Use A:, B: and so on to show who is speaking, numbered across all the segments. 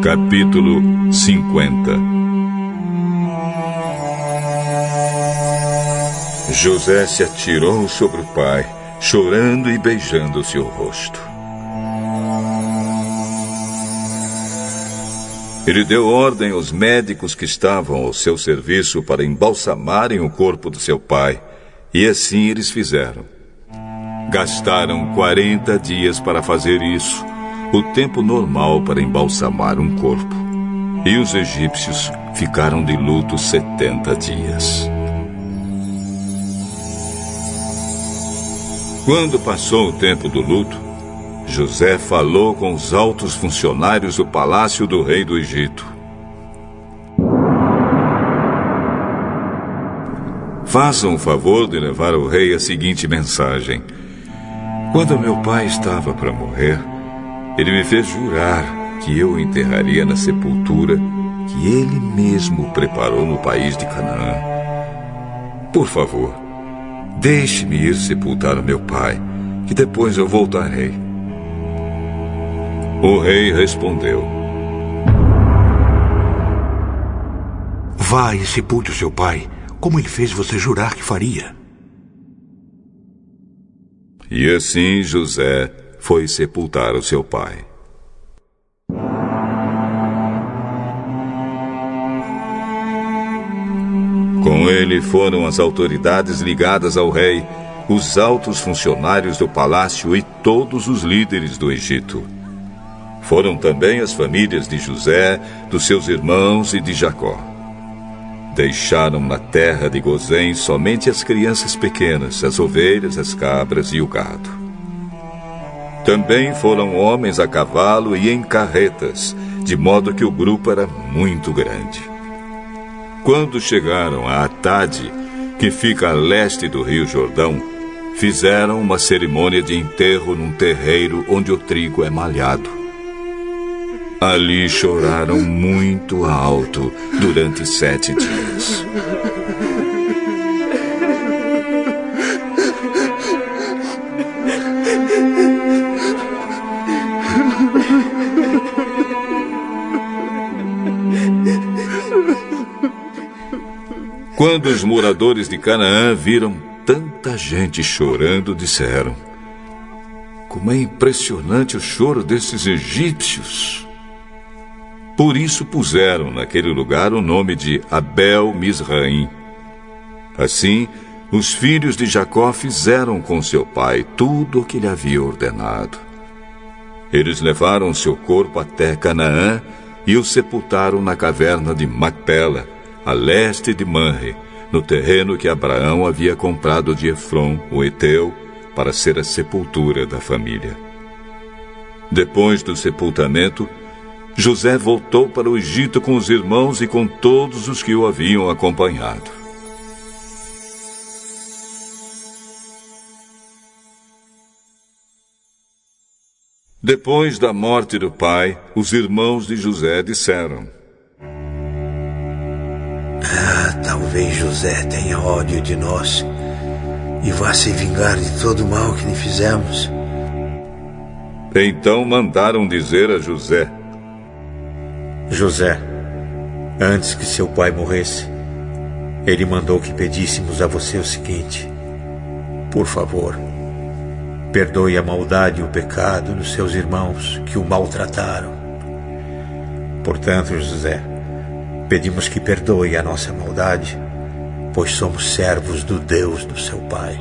A: Capítulo 50. José se atirou sobre o pai, chorando e beijando seu rosto. Ele deu ordem aos médicos que estavam ao seu serviço para embalsamarem o corpo do seu pai, e assim eles fizeram. Gastaram 40 dias para fazer isso, o tempo normal para embalsamar um corpo. E os egípcios ficaram de luto 70 dias. Quando passou o tempo do luto, José falou com os altos funcionários do palácio do rei do Egito. Façam o favor de levar ao rei a seguinte mensagem. Quando meu pai estava para morrer, ele me fez jurar que eu o enterraria na sepultura que ele mesmo preparou no país de Canaã. Por favor, deixe-me ir sepultar o meu pai, que depois eu voltarei. O rei respondeu:
B: Vá e sepulte o seu pai, como ele fez você jurar que faria.
A: E assim José foi sepultar o seu pai. Com ele foram as autoridades ligadas ao rei, os altos funcionários do palácio e todos os líderes do Egito. Foram também as famílias de José, dos seus irmãos e de Jacó. Deixaram na terra de Gozém somente as crianças pequenas, as ovelhas, as cabras e o gado. Também foram homens a cavalo e em carretas, de modo que o grupo era muito grande. Quando chegaram a Atade, que fica a leste do rio Jordão, fizeram uma cerimônia de enterro num terreiro onde o trigo é malhado. Ali choraram muito alto durante 7 dias. Quando os moradores de Canaã viram tanta gente chorando, disseram: Como é impressionante o choro desses egípcios! Por isso puseram naquele lugar o nome de Abel-Misraim. Assim, os filhos de Jacó fizeram com seu pai tudo o que lhe havia ordenado. Eles levaram seu corpo até Canaã e o sepultaram na caverna de Macpela, a leste de Manre, no terreno que Abraão havia comprado de Efrom, o heteu, para ser a sepultura da família. Depois do sepultamento, José voltou para o Egito com os irmãos e com todos os que o haviam acompanhado. Depois da morte do pai, os irmãos de José disseram:
B: Talvez José tenha ódio de nós e vá se vingar de todo o mal que lhe fizemos.
A: Então mandaram dizer a José:
C: José, antes que seu pai morresse, ele mandou que pedíssemos a você o seguinte: por favor, perdoe a maldade e o pecado dos seus irmãos que o maltrataram. Portanto, José, pedimos que perdoe a nossa maldade, pois somos servos do Deus do seu pai.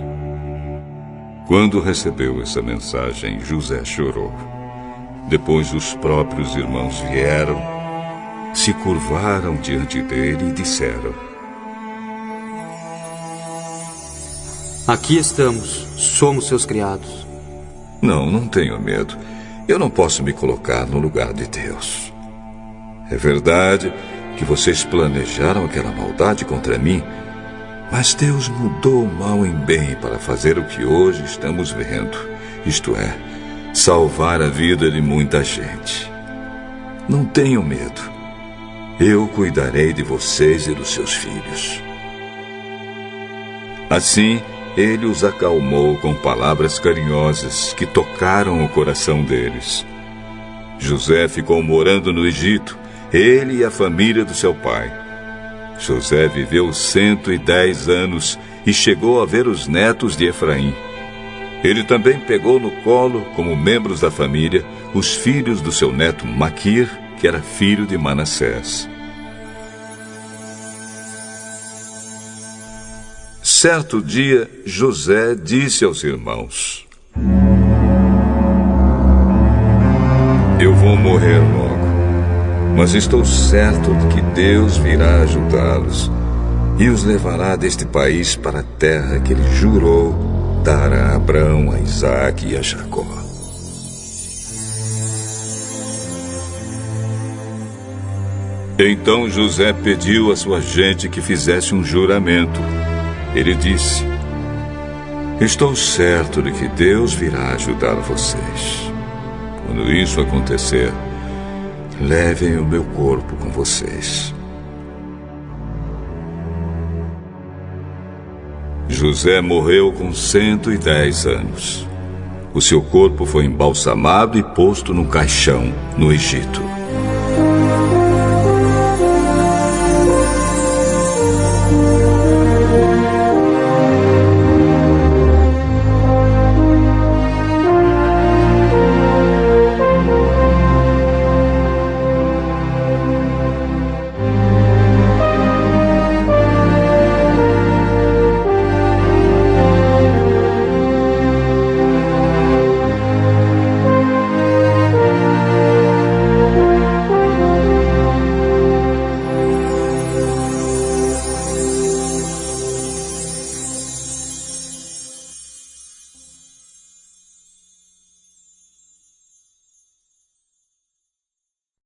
A: Quando recebeu essa mensagem, José chorou. Depois os próprios irmãos vieram, se curvaram diante dele e disseram:
D: Aqui estamos, somos seus criados.
A: Não tenho medo. Eu não posso me colocar no lugar de Deus. É verdade que vocês planejaram aquela maldade contra mim, mas Deus mudou o mal em bem para fazer o que hoje estamos vendo, isto é, salvar a vida de muita gente. Não tenham medo. Eu cuidarei de vocês e dos seus filhos. Assim, ele os acalmou com palavras carinhosas que tocaram o coração deles. José ficou morando no Egito, ele e a família do seu pai. José viveu 110 anos e chegou a ver os netos de Efraim. Ele também pegou no colo, como membros da família, os filhos do seu neto Maquir, que era filho de Manassés. Certo dia, José disse aos irmãos: Eu vou morrer logo, mas estou certo de que Deus virá ajudá-los e os levará deste país para a terra que ele jurou dar a Abrão, a Isaque e a Jacó. Então José pediu à sua gente que fizesse um juramento. Ele disse: Estou certo de que Deus virá ajudar vocês. Quando isso acontecer, levem o meu corpo com vocês. José morreu com 110 anos. O seu corpo foi embalsamado e posto num caixão no Egito.